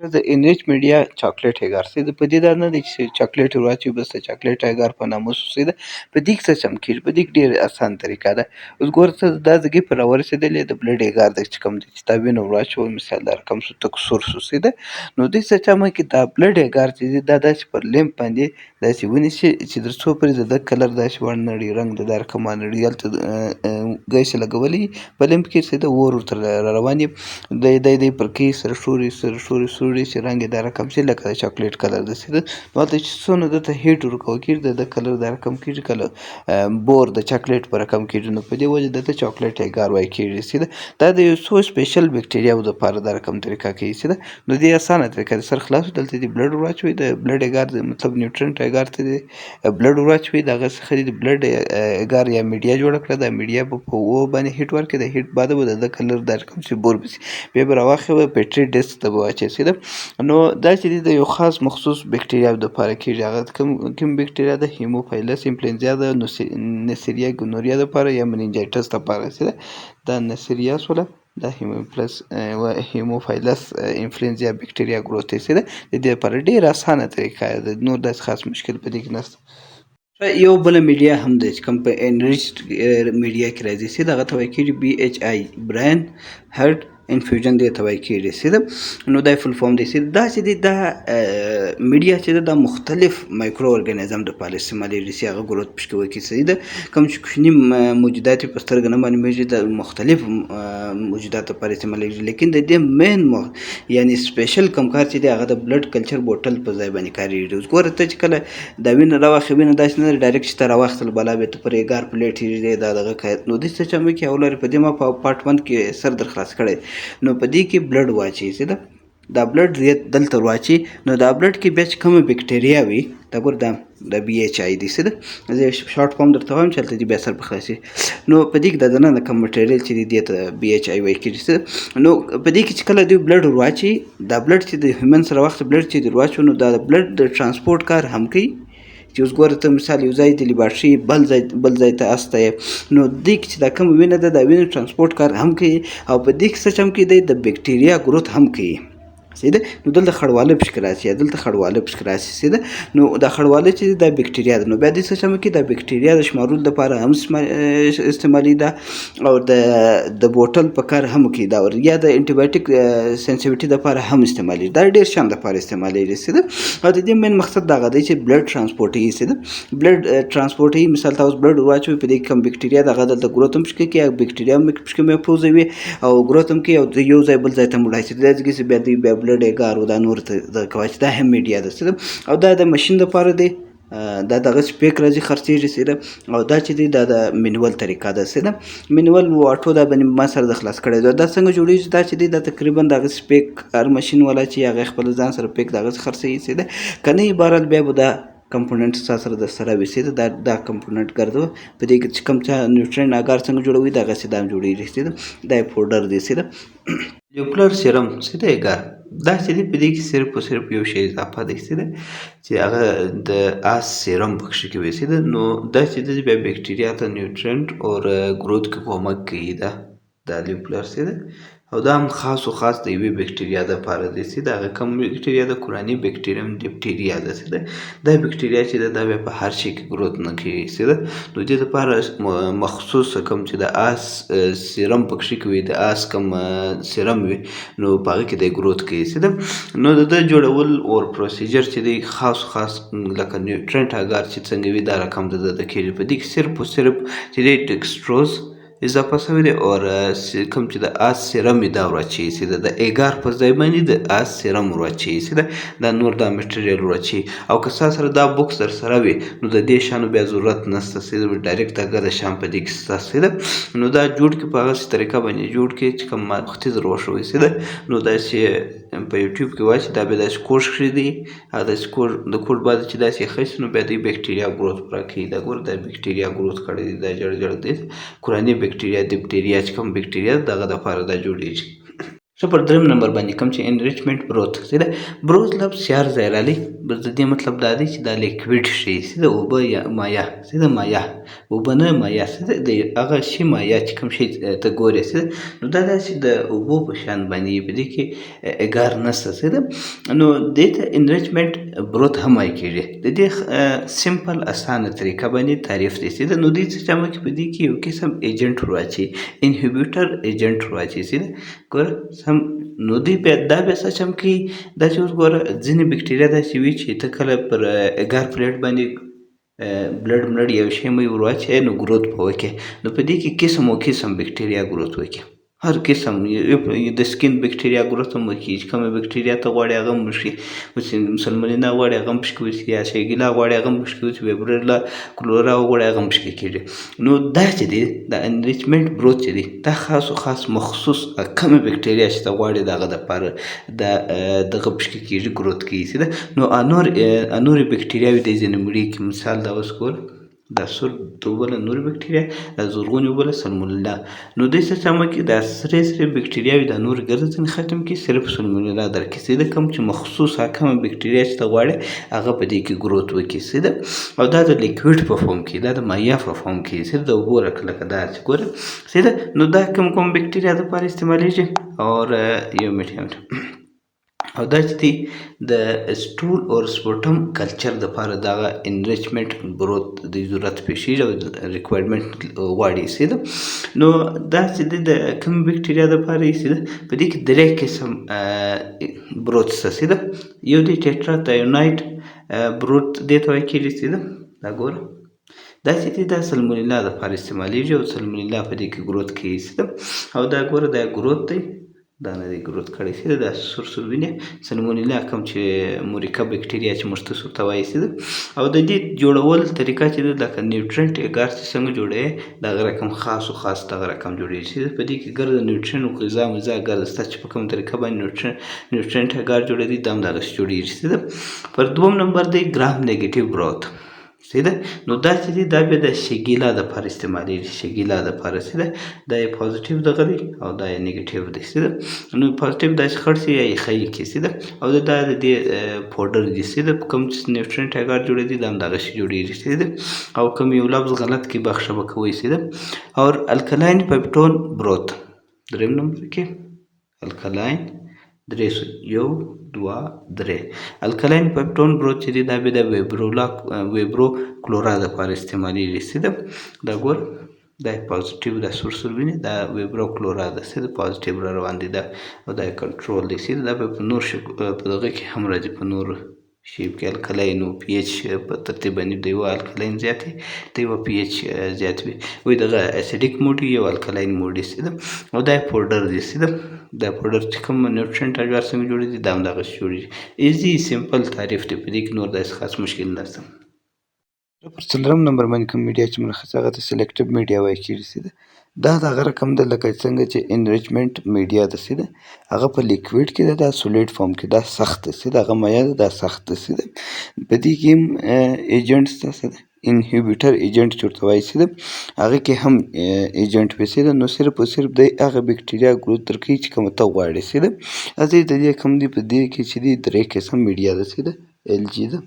د انریچ میډیا چاکلیټ اګار سي د په دې دا نه دی چې چاکلیټ ور بس د چاکلیټ اګار په نامه سوسیده په دې کې څه چم کېږي په دې کې ډېر اسان طریقه ده. اوس ګوره ته دا زګي په راورسېدلې د بلډ اګار دی چې کوم دی چې تا وینه ور اچوي مثال د رقم سو تک سور سوسیده نو دوی څه چمه کې دا بلډ اګار چې دی دا داسې پر لیمپ باندې داسې ونیسي چې تر څو پورې د ده کلر داسې ور نړي رنګ د دا رقم نړي هلته ګیس لګولی په لیمپ کې څه ده اور ورته را روان وي دی پر کې سره سوري چې رنګ یې دا رقم شي لکه د چاکلیټ کلر داسې ده نو هلته چې څونه دته هیټ ورکول کېږي د کلر دا رقم کېږي کله بور د چاکلیټ په رقم کېږي نو په دې وجه دته چاکلیټ اګار وایي کېږي چې ده دا د یو څو سپیشل بکټریاو دپاره دا رقم طریقه کوي چې ده نو دې اسانه طریقه ده سر خلاص دلته دې بلډ ور اچوي د بلډ اګار مطلب نیوټرنټ اګار ته دې بلډ ور اچوي د هغه څخه د بلډ اګار یا میډیا جوړه کړه دا میډیا به په اوو باندې هیټ ورکړي د هیټ بعد به د ده کلر دا رقم چې بور بسي بیا به راواخلي به پټري ډیسک ته به واچوي چې ده نو دا چې دی د یو خاص مخصوص بکټریاو دپاره کېږي هغه کوم بکټریا ده هیموفایلس انفلونزا ده نسیریا ګونوریا دپاره یا منینجایټس دپاره چې ده دا نسیریا سوله دا هیموفایلس انفلونزا بکټریا ګروتیس ده د دې لپاره ډېره اسانه طریقه ده نور داسې خاص مشکل په دې کې نشته. یو بله میډیا هم ده چې کوم په انریچډ میډیا کې راځي چې دغه ته وایي کېږي BHI برین هرټ انفیوژن دې ته وایي کېږي چې ده نو دا فل فارم دی چې دا چې دی دا میډیا چې ده دا مختلف مایکرو ارګانیزم دپاره استعمالیږي چې هغه ګروت پکې وکړي چې ده کوم چې کوچني موجودات یې په سترګه نه معلومیږي د مختلف موجوداتو لپاره استعمالیږي لیکن د دې مین یعنې سپیشل کوم کار چې دی هغه د بلډ کلچر بوټل په ځای باندې کارېږي. اوس ګوره ته چې کله دا وینه راواخلې وینه داسې نه ده ډایرکټ چې ته راواخیستل بلا بیا ته پر اګار پلیټ ایږدې دا دغه کوي نو داسې څه چمه کې او لرې په دې ما په پارټ 1 کې سر در خلاص کړی نو په دې کې بلډ واچوي چې ده دا بلډ دلته واچوي نو دا بلډ کې بیا چې کومه بکټریا وي دا ګوره دا BHI دی څه ده زه شارټ فارم درته وایم چې هلته دې بیا سر په خلاصي نو په دې کې د دننه کوم مټریل چې دی دې ته BHI وایي کېږي نو په دې کې چې کله دوی بلډ ور واچوي دا بلډ چې د هیومن سره وخت بلډ چې در واچوي نو دا بلډ د ټرانسپورټ کار هم کوي چې اوس ګوره ته مثال یو ځای د لیبارټري بل ځای ته استه یې نو دې کې چې دا کومه وینه ده دا وینه ټرانسپورټ کار هم کوي او په دې کې څه چم کې دی د بکټریا ګروت هم کوي صحیح ده نو دلته خړواله پکې راشي دلته خړواله پکې راشي صحیح ده نو دا خړواله چې دا بکټریا ده نو بیا دې څه چمه کې دا بکټریا د شمارول لپاره هم استعمالي ده او د بوتل په کار هم کوي دا یا د انټي بایوټیک سنسیټیویټي لپاره هم استعمالي دا ډېر شان لپاره استعمالي صحیح ده او د دې مین مقصد دغه دی چې بلډ ټرانسپورټ یې صحیح ده بلډ ټرانسپورټ یې مثال تاسو بلډ واچوي په دې کې کوم بکټریا دغه دلته ګروت هم پکې کوي بکټریا هم پکې محفوظوي او ګروت هم کوي او یو ځای بل ځای ته وړای شي دا ځکه چې بیا دوی بیا بلډ اګار او دا نور ته د کوي چې دا هم میډیا ده او دا د ماشین لپاره دی دا دغه سپیک راځي خرڅېږي چې ده او دا چې دی دا د منول طریقه ده چې ده منول واټو دا باندې ما سره د خلاص کړی ده دا څنګه جوړېږي دا چې دی دا تقریبا دغه سپیک هر ماشین والا چې هغه خپل ځان سره پیک دغه خرڅوي چې ده که نه عبارت بیا به دا کمپوننټ سره در سره وي چې دا کمپوننټ ګرځو په دې کې چې کوم څه نیوټرین اګار څنګه جوړوي دغسې دا هم جوړېږي چې ده دا یې پوډر دی چې ده لیوپلر سیرم چې دی اګار دا چې دی په دې کې صرف او صرف یو شی اضافه دی چې هغه د آس سیرم پکښې کوي چې ده نو دا چې دی بیا بکټریا ته نیوټرنټ او ګروت کې کومک کوي دا لیوپلر چې ده او دا هم خاص د یوې بکټریا دپاره دی چې د هغه کوم بکټریا د کوراني بکټرییم ډپټیریا ده چې ده دا بکټریا چې ده دا بیا په هر شي کې ګروت نه کوي چې ده نو دې دپاره مخصوص کوم چې د آس سیرم پکښې کوي د آس کوم سیرم وي نو په هغه کې دی ګروت کوي چې ده نو د ده جوړول اور پروسیجر چې دی خاص لکه نیوټرنټ اګار چې څنګه وي دا رقم د ده کېږي په دې کې صرف او صرف چې دی ډیکسټروز اضافه شوی دی او کوم چې د آس سیرم یې دا ور اچوي چې د اګار په ځای باندې د آس سیرم ور اچوي چې دا نور دا مټریل ور اچوي او که ستا سره دا بوکس در سره وي نو د دې شیانو بیا ضرورت نشته چې ډایرکټ هغه د شیان په دې کې شته چې نو دا جوړ کړي په هغسې طریقه باندې جوړ کړي چې کوم وختي در وښوي چې نو داسې په یوټیوب کې واچي دا بیا داسې کوډ کړي او داسې د کوډ بعد چې داسې ښه نو بیا دوی بکټریا ګروت پوره کوي دا ګوره دا بکټریا ګروت کړی دی دا جړ دی کوراني بکټریا دپټیریا چې کوم بکټریا دغه دپاره دا جوړېږي ښه پر درېیم نمبر باندې کوم چې انریچمنټ بروث څه ده بروث لفظ چار ځای راغلی بس د دې مطلب دا دی چې دا لیکویډ شي څه ده اوبه یا مایع څه ده مایع اوبه نه مایع څه ده د هغه شي مایع چې کوم شي ته ګورې څه ده نو دا داسې د اوبو په شان باندې په دې کې اګار نشته څه ده نو دې ته انریچمنټ بروث هم وایي کېږي د دې سمپل اسانه طریقه باندې تعریف دی څه ده نو دې څه چمه کې په دې کې یو قسم ایجنټ ورواچي انهیبیټر ایجنټ ورواچي څه ده ګوره سم نو دوی بیا دا بیا څه چم کوي دا چې اوس ګوره ځینې بکټریا داسې وي چې ته کله پر اګار پلیټ باندې بلډ ملډ یو شی مې ور واچوې نو ګروت به وکړي نو په دې کې قسم و قسم بکټریا ګروت وکړي هر قسم د سکین بکټریا ګروت هم وکړي چې کومه بکټریا ته غواړي هغه هم وشي اوس سلمونیلا غواړي هغه هم پشکې وشي یا شیګیلا غواړي هغه هم پشکې وشي ویبریلا کلورا غواړي هغه هم پشکې کېږي نو دا چې دی د انریچمنټ بروث چې دی دا خاص و خاص مخصوص کومه بکټریا چې ته غواړي د هغه دپاره دغه پشکې کېږي ګروت کېږي ده نو نورې بکټریاوې دی ځینې مړي کې مثال دا اوس ګوره دا سور دوبله نور بکټریا دا زرغونې وبله سلمونیلا نو دې څه چمه کې دا سرې سرې بکټریاوې دا نور ګرځي ځینې ختم کې صرف سلمونیلا درکړي څه ده کوم چې مخصوص کومه بکټریا چې ته غواړې هغه په دې کې ګروت وکړي څه ده او دا د لیکویډ په فارم کې دا د مایع په فارم کې څه د اوبو لکه دا چې ګوره څه ده نو دا کوم بکټریا دپاره استعمالیږي او یو میډیم او دا چې دی د سټول او سپورټم کلچر دپاره دغه انریچمنټ بروث د ضرورت پیښیږي او ریکوایرمنټ غواړي څه ده نو دا چې دی د کوم بکټریا دپاره یې څه ده په دې کې درې قسم بروث څه ده یو دی ټیټرا تایونایډ بروث دې ته وایي کېږي څه ده دا ګوره دا چې دی دا سلمونیلا دپاره استعمالیږي او سلمونیلا په دې کې ګروت کوي څه ده او دا ګوره دا ګروت دی دا نه دی ګروت کړی څه ده دا سور سور وینې سلمونیلا کوم چې مورکه بکټریا چې موږ تاسو ته وایي څه ده او د دې جوړول طریقه چې ده لکه نیوټرنټ اګار چې څنګه جوړوي دغه رقم خاص و خاص دغه رقم جوړېږي چې په دې کې ګر د نیوټرنټ غذا مذا ګر ستا چې په کومه طریقه باندې نیوټرنټ اګار جوړېږي دا هم دغسې جوړېږي څه ده پر دوم نمبر دی ګرام نیګیټیو بروث څه ده نو دا چې دی دا بیا د شګیلا دپاره استعمالیږي شګیلا دپاره څه ده دا یې پازیټیو دغه دی او دا یې نیګیټیو دی څه ده نو پازیټیو داسې خړسي یا یې ښه کې څه ده او دا د دې پوډر دی څه ده کوم چې نیوټرنټ اګار جوړېږي دا هم دغسې جوړېږي څه ده او کوم یو لفظ غلط کې بخښه به کوئ څه ده او الکلاین پیپټون بروث درېیم نمبر کې الکلاین درې یو دوه درې الکلاین پیپټون بروث چې دی دا بیا د ویبرو کلورا دپاره استعمالیږي څه ده دا ګور دا پازیټیو دا سور سور وینې دا ویبرو کلورا ده څه ده پازیټیو را روان دی دا او دا کنټرول دی څه ده دا به په نور په دغه کې هم راځي په نور شیپ کې الکلاین او پی ایچ په ترتیب باندې د یوه الکلاین زیات وي د یوه پی ایچ زیات وي وایي دغه اسیډیک موډ یو الکلاین موډ یې څه ده او دا پوډر دی څه ده دا پوډر چې کوم نیوټرنټ اګار څنګه جوړېږي دا هم دغسې جوړېږي ایزي سمپل تعریف دی په دې کې نور داسې خاص مشکل نشته پر څلورم نمبر باندې کوم میډیا چې ملخص هغه ته سلیکټیو میډیا وایي کېږي څه ده دا دغه رقم ده لکه څنګه چې انریچمنټ میډیا ده څه ده هغه په لیکویډ کې ده دا سولیډ فارم کې دا سخت ده څه ده هغه مایع ده دا سخت ده څه ده په دې کې هم ایجنټ شته څه ده انهیبیټر ایجنټ چې ورته وایي څه ده هغه کې هم ایجنټ وي څه ده نو صرف او صرف دی هغه بکټریا ګروت درکوي چې کومه ته غواړې څه ده اځې د دې کوم دی په دې کې چې دی درې قسم میډیا ده څه ده ایل جي ده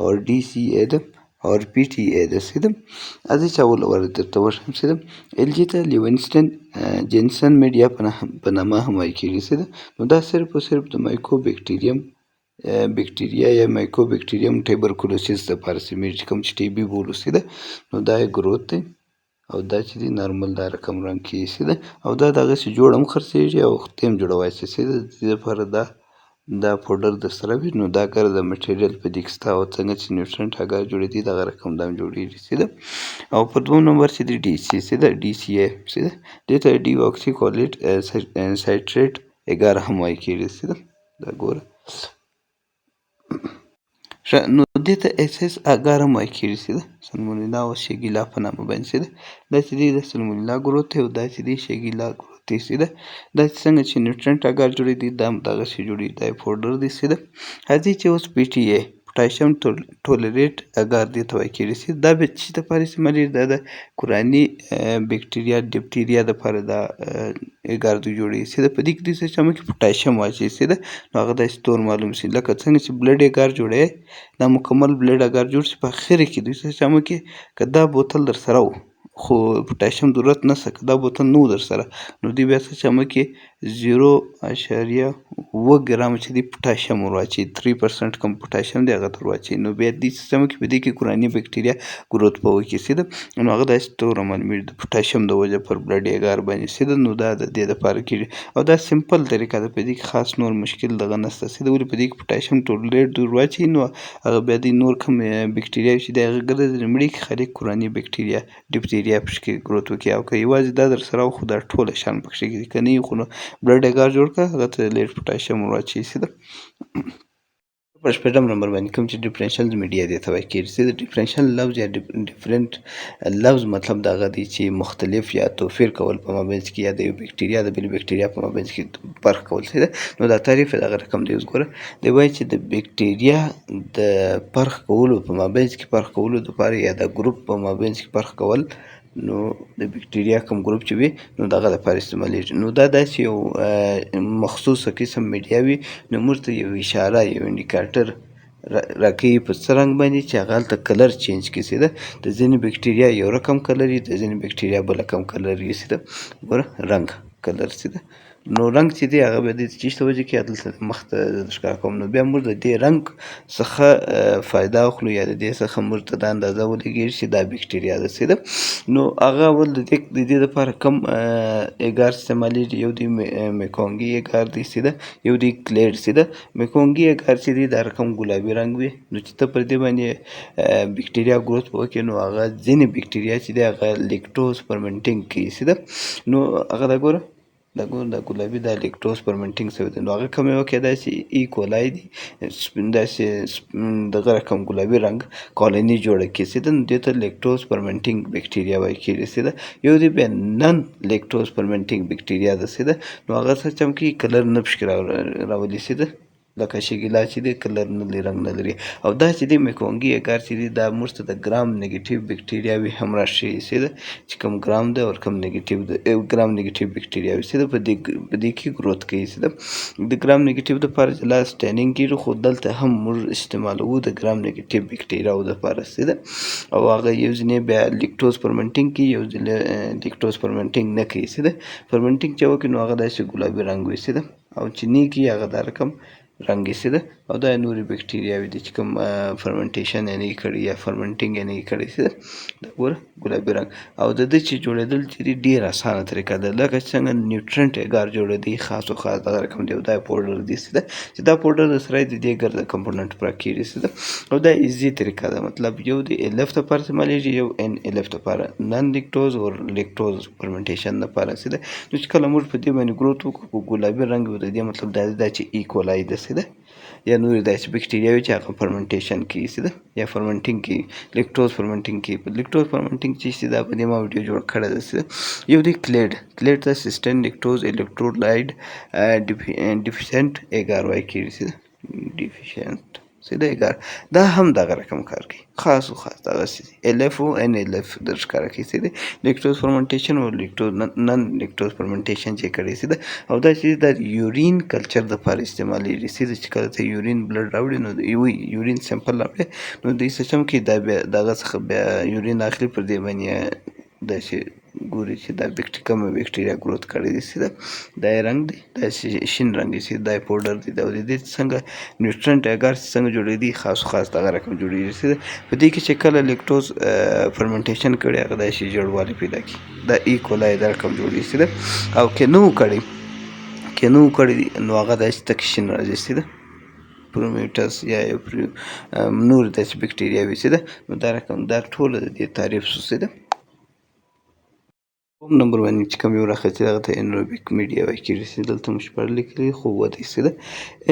और DCA ده और PTA ده څه ده اځې چاول درته وښیم څه ده LG ته لیونسټن جینسن میډیا په نامه هم وایي کېږي څه ده نو دا صرف او صرف د مایکرو بکټریا یا مایکرو بکټریوم ټیبرکلوسیس دپاره استعمالیږي کوم چې ټي بي بولو څه ده نو دا یې ګروت دی او دا چې دی نارمل دا رقم رنګ کې څه ده او دا دغسې جوړ هم خرڅېږي او ختې هم جوړوای شي څه ده د دې لپاره دا پوډر د سره وي نو دا ګر د مټیریل په دې کې شته او څنګه چې نیوټرنټ اګار جوړېږي دغه رقم دا هم جوړېږي څه ده او په دوم نمبر چې دی ډي سي څه ده DCA څه ده دې ته ډي اکسي کالېټ سایټریټ اګار هم وایي کېږي څه ده دا ګوره ښه نو دې ته SS اګار هم وایي کېږي څه ده سلمونیلا او شګیلا په نامه باندې څه ده دا چې دی د سلمونیلا ګروت دی او دا چې دی شګیلا ګروت دی څه ده دا چې څنګه چې نیوټرنټ اګار جوړېږي دا هم دغسې جوړېږي دا یې پوډر دی څه ده راځي چې اوس PTA پوټاشیم ټولریټ اګار دې ته ویل کېږي چې دا به څه دپاره استعمالېږي دا د کوراني بکټریا ډپټیریا دپاره دا اګار دوی جوړوي چې په دې کې دوی څه چې پوټاشیم واچوي چې ده نو هغه داسې تور معلوم شي لکه څنګه چې بلډ اګار جوړوي دا مکمل بلډ اګار جوړ شي په اخر کې دوی څه چې که دا بوتل در سره و خو پوټاشیم ضرورت نشته که دا بوتل نه و در سره نو دوی بیا څه چې 0.اوه ګرامه چې دی پوټاشیم ور واچوي 3% کم پوټاشیم دی هغه ور واچوي نو بیا دې سیستم کې په دې کې کوراني بکټریا ګروت به وکړي چې ده نو هغه داسې توره معلومېږي د پوټاشیم د وجه پر بلډ اګار باندې چې ده نو دا د دې دپاره کېږي او دا سمپل طریقه ده په دې کې خاص نور مشکل دغه نشته چې ده ولې په دې کې پوټاشیم ټولریټ ور واچوي نو هغه بیا د نور کوم بکټریاوې چې دی هغه ګرځي مړي کې خالي کوراني بکټریا ډپټیریا پکې ګروت وکړي او که یوازې دا در سره خو دا ټوله شیان پکې کېږي که نه وي خو نو بلډ اګار جوړ کړه هغه ته لیټ پوټاشیم ور واچوي چې ده په شپږم نمبر باندې کوم چې ډیفرنشیل میډیا دې ته ویل کېږي چې د ډیفرنشیل لفظ یا ډیفرنټ لفظ مطلب د هغه دی چې مختلف یا توپیر کول په مابینځ کې یا د یو بکټریا د بلې بکټریا په مابینځ کې فرق کول چې ده نو دا تعریف یې دغه رقم دی اوس ګوره دی وایي چې د بکټریا د فرق کولو په مابینځ کې فرق کولو دپاره یا د ګروپ په مابینځ کې فرق کول نو د بکټریا کوم ګروپ چې وي نو دغه لپاره استعمالیږي نو دا داسې یو مخصوصه قسم میډیا وي نو موږ ته یو اشاره یو انډیکاټر راکوي په څه رنګ باندې چې هغه هلته کلر چینج کړي چې ده د ځینې بکټریا یو رقم کلر وي د ځینې بکټریا بل رقم کلر وي چې ده ګوره رنګ کلر چې ده نو رنګ چې دی هغه بیا د څه شي په وجه کې دلته مخ ته ښکاره کوم نو بیا موږ د دې رنګ څخه فایده اخلو یا د دې څخه موږ ته دا اندازه ولګېږي چې دا بکټریا ده چې ده نو هغه اول د دې دپاره کم اګار استعمالیږي یو دی میکونګي اګار دی چې ده یو دی کلیډ چې ده میکونګي اګار چې دی دا رقم ګلابي رنګ وي نو چې ته پر دې باندې بکټریا ګروت وکړي نو هغه ځینې بکټریا چې دی هغه لیکټوز فرمنټینګ کوي چې ده نو هغه دا ګوره دا ګلابي دا لیکټوز فرمنټینګ شوی دی نو هغه کوم یو کې داسې ایکولای دی داسې دغه رقم ګلابي رنګ کالوني جوړه کړي چې ده نو دې ته لیکټوز فرمنټینګ بکټریا وایي کېږي چې ده یو دی بیا نن لیکټوز فرمنټینګ بکټریا ده چې ده نو هغه څه چې کلر نه پکې راولي چې ده لکه شګیلا چې دی کلر نه لري رنګ نه لري او دا چې دی میکونګي اګار چې دی دا موږ ته د ګرام نیګیټیو بکټریاوې هم راښیي چې ده چې کوم ګرام ده او کوم نیګیټیو ده ګرام نیګیټیو بکټریاوې چې ده په دې کې ګروت کوي چې ده د ګرام نیګیټیو دپاره جلا سټینینګ کېږي خو دلته هم موږ استعمالوو د ګرام نیګیټیو بکټریاو دپاره چې ده او هغه یو ځینې بیا لیکټوز فرمنټینګ کوي یو ځینې لیکټوز فرمنټینګ نه کوي چې ده فرمنټینګ چې وکړي نو هغه داسې ګلابي رنګ وي چې ده او چې نه کوي هغه دا رقم رنګ یې ده او دا نورې بکټریاوې دي چې کوم فرمنټیشن یې نه کړی یا فرمنټینګ یې نه کړی چې دا ګوره ګلابي رنګ او د ده چې جوړېدل چې دي ډېر اسانه طریقه ده لکه څنګه نیوټرنټ اګار جوړېدی خاص و خاص دغه رقم دی او دا پوډر دی چې دا پوډر د سره د دې ګرده کمپوننټ پوره کېږي چې ده او دا ایزي طریقه ده مطلب یو د الف دپاره استعمالیږي یو ان الف دپاره نن لیکټوز او لیکټوز فرمنټیشن دپاره چې ده نو چې کله موږ په دې باندې ګروت وکړو په ګلابي رنګ د دې مطلب دا دی چې ایکولای ده ده یا نورې داسې بکټریاوې چې هغه فرمنټیشن کوي چې ده یا فرمنټینګ کوي لیکټوز فرمنټینګ کوي په لیکټوز فرمنټینګ چې دا په دې ما ویډیو جوړ کړی ده چې یو دی کلیډ ته سیسټین لیکټوز الکټرولایډ ډیفیشنټ اګار وایي کېږي چې ډیفیشنټ چې ده اګار دا هم دغه رقم کار کوي خاص و خاص دغسې الف او ان الف در ښکاره کوي چې ده لیکټوز فرمنټیشن او لیکټوز نن لیکټوز فرمنټیشن چې کړی چې ده او دا چې د یورین کلچر دپاره استعمالیږي چې کله ته یورین بلډ راوړي نو یورین سمپل راوړي نو دوی څه چم کوي دا بیا دغه څخه بیا یورین اخلي پر دې باندې داسې ګوري چې دا کومه بکټریا ګروت کړی دی چې دا یې رنګ دی داسې شین رنګ دی چې دا یې پوډر دی او د دې څنګه نیوټرنټ اګار چې څنګه جوړېدي خاص خاص دغه رقم جوړېږي چې په دې کې چې کله لیکټوز فرمنټیشن کړي هغه داسې ژیړوالی پیدا کړي دا ایکولای دا رقم جوړېږي چې او که نه و کړی نو هغه داسې تک شین راځي چې پرومیټس یا نور داسې بکټریاوې چې ده نو دا رقم دا ټوله د دې تعریف څه ده کوم نمبر باندې چې کوم یو راخځي هغه ته انروبیک میډیا وایي کېږي چې دلته مو شپږ لیکلي خو ودی سي ده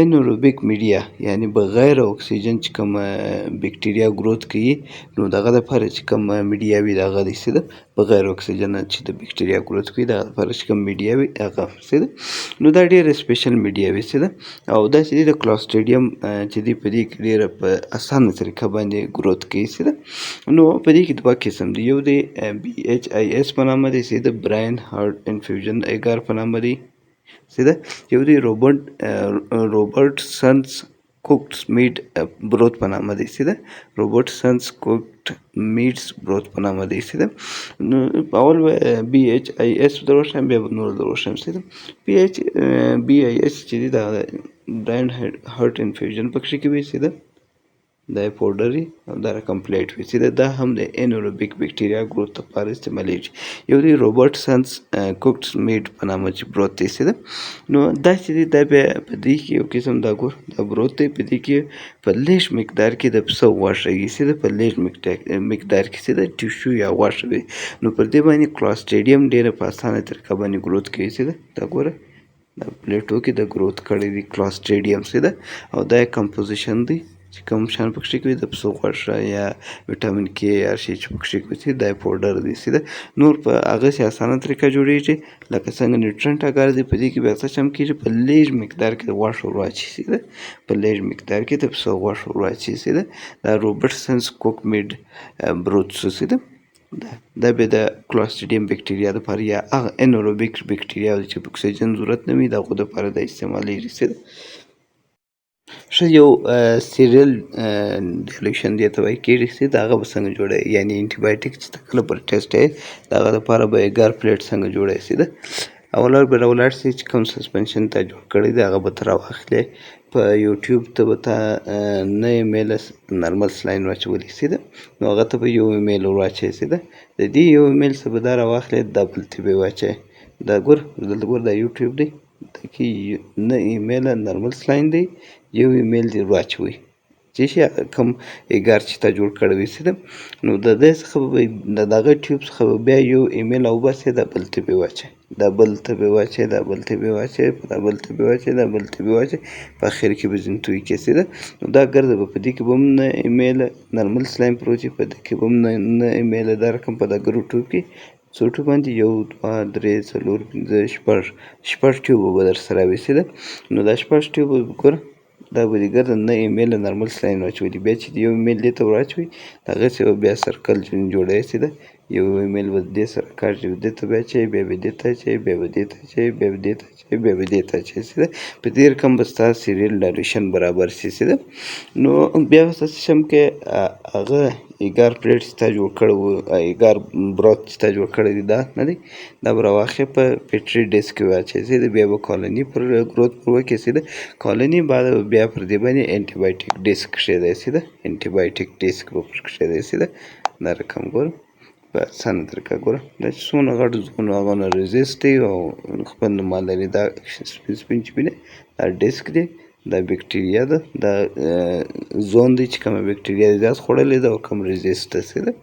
انروبیک میډیا یعنی بغیر اکسیجن چې کوم بکټریا گروث کوي نو دغه لپاره چې کوم میډیا وي دغه دی سي ده بغیر اکسیجن چې د بکټریا گروث کوي دغه لپاره چې کوم میډیا وي هغه سي ده نو دا ډېره سپیشل میډیا وي سي ده او دا چې د کلاسټریډیم چې دی په دې کې ډېره په اسانه طریقه باندې گروث کوي سي ده نو په دې کې دوه قسم دي یو دی BHIS په نامه دی سي ده براین هارت انفیوژن اګار په نامه دی سي ده یو دی روبرټسنز کوکډ میډ بروت په نامه دی سي ده روبرټسنز کوکډ میډز بروت په نامه دی سي ده نو اول BHIS دروښیم بیا به نور دروښیم سي ده BIS چې دی دا براین هارت انفیوژن پکښې کې وي سي ده دا پوډري او دا کمپلیټ وي چې دا هم د انروبیک بکټریا گروث لپاره استعمالیږي یو دی روبرټسنز کوکډ میډ په نامه چې بروت دی سي ده نو دا چې دی دا بیا په دې کې یو قسم دا ګور دا بروت دی په دې کې په لږ مقدار کې د پسه غوښه یي سي ده په لږ مقدار کې سي ده ټیشو یا غوښه وي نو پر دې باندې کلاسټریډیم ډېره په اسانه طریقه باندې گروث کوي سي ده دا ګوره دا پلیټو کې د گروث کړی دی کلاسټریډیم سي ده او دا کمپوزیشن دی چې کوم شیان پکښې کوي د پسه غوښه یا ویټامین کې هر شی چې پکښې کوي دا پوډر دی سي ده نور په هغسې اسانه طریقه جوړیږي لکه څنګه نیوټرنټ اګار دی په دې کې بیا څه چم کېږي په لږ مقدار کې د غوښه ور واچوي سي ده په لږ مقدار کې د پسه غوښه ور واچوي سي ده دا روبرټسنز کوک میډ بروت سي ده دا بیا د کلاسټریډیم بکټریا دپاره یا هغه انروبیک بکټریا چې په اکسیجن ضرورت نه وي د هغو دپاره دا استعمالیږي سي ده ښه یو سیریل ډیلیشن دې ته وایي کېږي چې د هغه به څنګه جوړوي یعنې انټي بایوټیک چې ته کله پر ټیسټ یې د هغه دپاره به اګار پلیټ څنګه جوړوي سي ده اول به راولاړ سي چې کوم سسپنشن تا جوړ کړی دی هغه به ته راواخلې په یوټیوب ته به تا نه ایمیل نارمل سلاین واچولی سي ده نو هغه ته به یو ایمیل ور واچوې سي ده د دې یو ایمیل څخه به دا راواخلې دا بل ته به یې واچوې دا ګور دلته ګور دا یوټیوب دی دا کې نه ایمیل نارمل سلاین دی یو ایمیل دې واچوئ چې شي کوم اګار چې تا جوړ کړی وي سي ده نو د دې څخه به د دغه ټیوب څخه به بیا یو ایمیل راوباسې دا بل ته به یې واچوئ دا بل ته به یې واچوئ دا بل ته به یې واچوئ دا بل ته به یې واچوئ دا بل ته به یې واچوئ په اخر کې به ځینې توی کې سي ده نو دا ګرځه به په دې کې به هم نه ایمیل نارمل سلاین پروت وي په دې کې به هم نه ایمیل دا رقم په دغه ټیوب کې څو ټیوب باندې یو دوه درې څلور پنځه شپږ ټیوبه به در سره وي سي ده نو دا شپږ ټیوبه ګوره دا به دې ګرځه نه ایمیل نارمل سلاین واچولي بیا چې یو ایمیل دې ته ور واچوئ هغسې به بیا سرکل جوړوي سي ده یو ایمیل به دې سره کاږي دې ته بیا اچوئ بیا به دې ته اچوئ بیا به دې ته اچوئ بیا به دې ته اچوئ بیا به دې ته اچوئ سي ده په دې رقم به ستا سیریل ډایریشن برابر سي سي ده نو بیا به څه شم کې هغه اګار پلیټ چې تا جوړ کړی و اګار بروت چې تا جوړ کړی دی دا نه دی دا به راواخلې په پیټري ډیسک کې واچوې سي ده بیا به کالوني پر گروث پر وکړې سي ده کالوني بعد بیا پر دې باندې انټي بایوټیک ډیسک کښېږدی سي ده انټي بایوټیک ډیسک به پر کښېږدی سي ده دا رقم ګوره په اسانه طریقه ګوره دا چې څومره غټ زونه هغه نه ریزسټ دی او خپل نوم لري دا سپین سپین چې وینې دا ډیسک دی دا بکټریا ده دا زون دی چې کومه بکټریا دی زیات خوړلې ده او کوم ریزسټ ده سي ده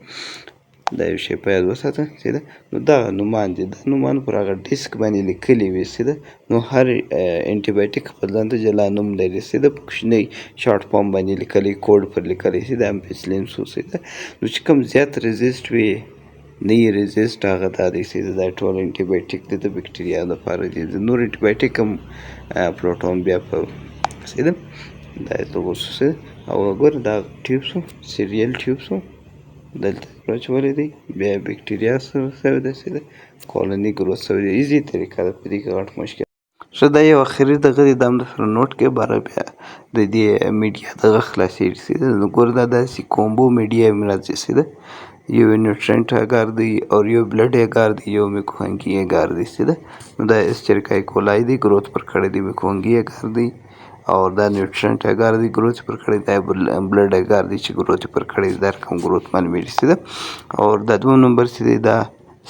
دا یو شی په یاد وساته سي ده نو دغه نومان دي دا نومان پر هغه ډیسک باندې لیکلي وي سي ده نو هر انټي بایوټیک خپل ځان ته جلا نوم لري سي ده په کوچنۍ شارټ فارم باندې لیکلی کوډ پر لیکلی سي ده امپیسلین سو سي ده نو چې کوم زیات ریزسټ وي نه یې ریزسټ هغه دا دی سي دا ټول انټي بایوټیک دی د بکټریا دپاره دي د نور انټي بایوټیک هم پروټون بیا په سي ده دا یې ته اوس سي او ګوره دا ټیوب سو سیریل ټیوب سو دلته واچولی دی بیا بکټریا سره سوی ده سي ده کالوني ګروث سوی دی ایزي طریقه ده په دې کې غټ مشکل ښه دا یو اخري دغه دی دا هم درسره نوټ کړئ باره بیا د دې میډیا دغه خلاصېږي سي ده نو ګوره دا داسې کومبو میډیا هم راځي سي ده یو نیوټرنټ اګار دی او یو بلډ اګار دی یو میکوهنګي اګار دی سي ده نو دا اسچریکای کولای دی گروث پر کړی دی میکوهنګي اګار دی او دا نیوټرنټ اګار دی گروث پر کړی دی بلډ اګار دی چې گروث پر کړی دی دا رقم گروث معلومیږي سي ده او دا دوم نمبر چې دی دا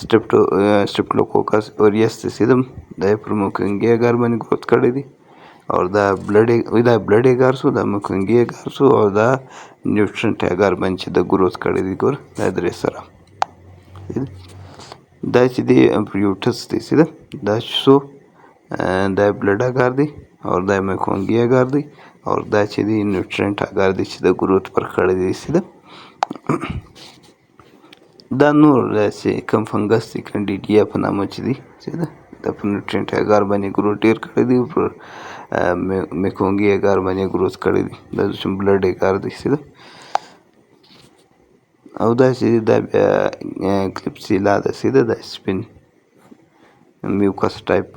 سټریپټوکوکس اوریس سي ده دا پر میکوهنګي اګار باندې گروث کړی دی او دا بلډ اګار سو دا میکوهنګي اګار سو او دا نیوټرنټ اګار باندې چې د گروث کړی دی ګور دا درې سره دا چې دی امپریوټس دی سیده دا څو دا بلډ اګار دی اور دا میکونګي اګار دی اور دا چې دی نیوټرینټ اګار دی چې د ګروت پر کړی دی سیده دا نور داسې کم فنګس دی کانډیډیا په نامه چې دی سیده دا په نیوټرینټ اګار باندې ګروت ډیر کړی دی پر میکونګي اګار باندې ګروت کړی دی دا چې بلډ اګار دی سیده او دا چې دا بیا کلیپسیلا ده سیده دا سپین میوکس ټایپ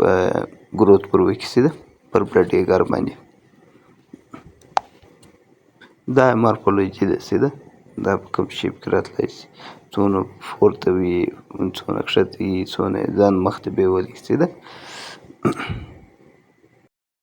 ګروت پر وکړي سیده پر بلډ اګار باندې دا مارفولوژي ده سیده دا په کوم شیپ کې راتلی شي څونه پورته وي څونه ښکته وي څونه ځان مخته بیولي سیده